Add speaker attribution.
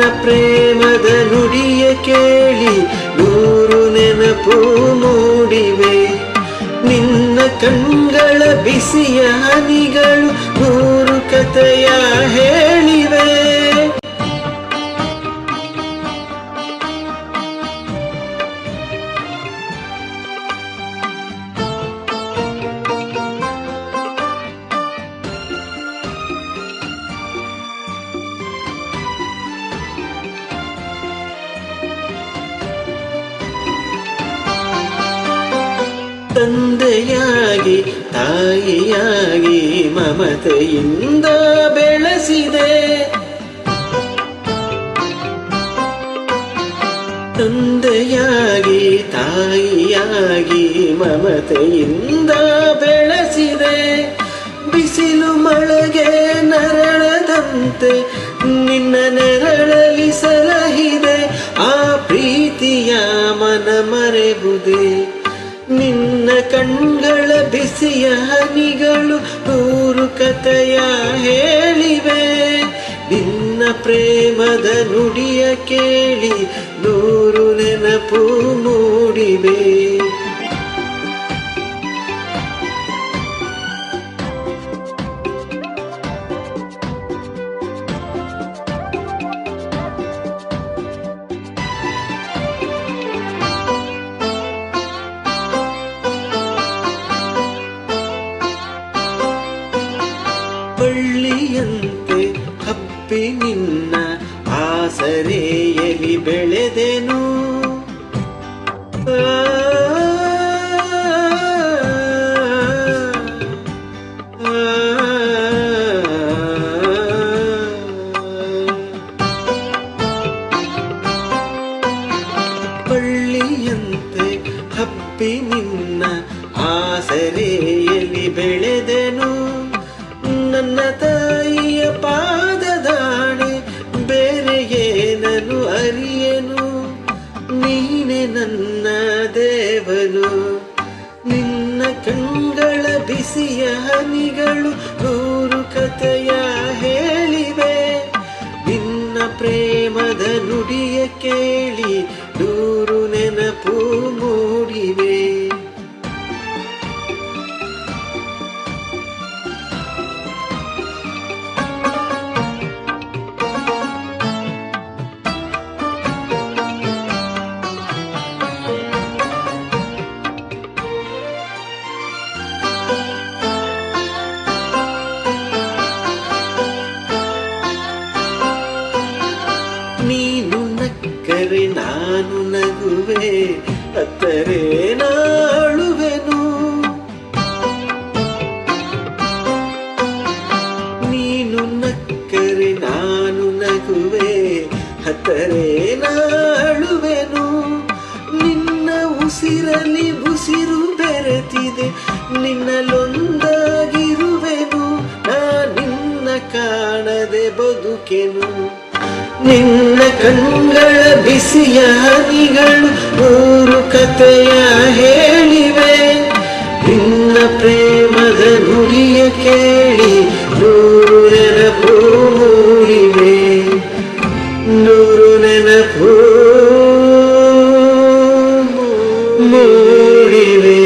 Speaker 1: ಪ್ರೇಮದ ನುಡಿಯ ಕೇಳಿ ನೂರು ನೆನಪು ಮೂಡಿವೆ. ನಿನ್ನ ಕಣ್ಗಳ ಬಿಸಿಯ ಹನಿಗಳು ನೂರು ಕಥೆಯ ಹೇಳಿವೆ. ತಂದೆಯಾಗಿ ತಾಯಿಯಾಗಿ ಮಮತೆಯಿಂದ ಬೆಳೆಸಿದೆ. ತಂದೆಯಾಗಿ ತಾಯಿಯಾಗಿ ಮಮತೆಯಿಂದ ಬೆಳೆಸಿದೆ. ಬಿಸಿಲು ಮಳೆಗೆ ನರಳದಂತೆ ನಿನ್ನ ನೆರಳಲಿ ಸಲಹಿದೆ. ಆ ಪ್ರೀತಿಯ ಮನ ಮರೆಬುದೆ. ನಿನ್ನ ಕಣ್ಗಳ ಬಿಸಿಯ ಹನಿಗಳು ನೂರು ಕಥೆಯ ಹೇಳಿವೆ. ನಿನ್ನ ಪ್ರೇಮದ ನುಡಿಯ ಕೇಳಿ ನೂರು ನೆನಪು ಮೂಡಿವೆ. ಬಳ್ಳಿಯಂತೆ ಹಬ್ಬಿ ನಿನ್ನ ಆಸರೆಯಲ್ಲಿ ಬೆಳೆದೆನು. ಬಳ್ಳಿಯಂತೆ ಹಬ್ಬಿ ನಿನ್ನ ಆಸರೆಯಲ್ಲಿ ಬೆಳೆದೆನು. ನನ್ನ ತಾಯಿಯ ಪಾದದಾಣೆ ಬೇರೆ ಏನನು ಅರಿಯನು. ನೀನೆ ನನ್ನ ದೇವನು. ನಿನ್ನ ಕಣ್ಗಳ ಬಿಸಿಯ ಹನಿಗಳು ನೂರು ಕಥೆಯ ಹೇಳಿವೆ. ನಿನ್ನ ಪ್ರೇಮದ ನುಡಿಯ ಕೇಳಿ ನೂರು ನೆನಪು ಮೂಡಿವೆ. ನೀನು ನಕ್ಕರೆ ನಾನು ನಗುವೆ, ಅತ್ತರೆ ನಾಳುವೆನು. ನೀನು ನಕ್ಕರೆ ನಾನು ನಗುವೆ, ಅತ್ತರೆ ನಾಳುವೆನು. ನಿನ್ನ ಉಸಿರಲಿ ಉಸಿರು ಬೆರೆತಿದೆ, ನಿನ್ನಲೊಂದಾಗಿರುವೆನು. ನಾ ನಿನ್ನ ಕಾಣದೆ ಬದುಕೆನು. ನಿನ್ನ ಕಣ್ಗಳ ಬಿಸಿಯ ಹನಿಗಳು ನೂರು ಕಥೆಯ ಹೇಳಿವೆ. ನಿನ್ನ ಪ್ರೇಮದ ನುಡಿಯ ಕೇಳಿ ನೂರು ನೆನಪು ಮೂಡಿವೆ. ನೂರು ನೆನಪು ಮೂಡಿವೆ.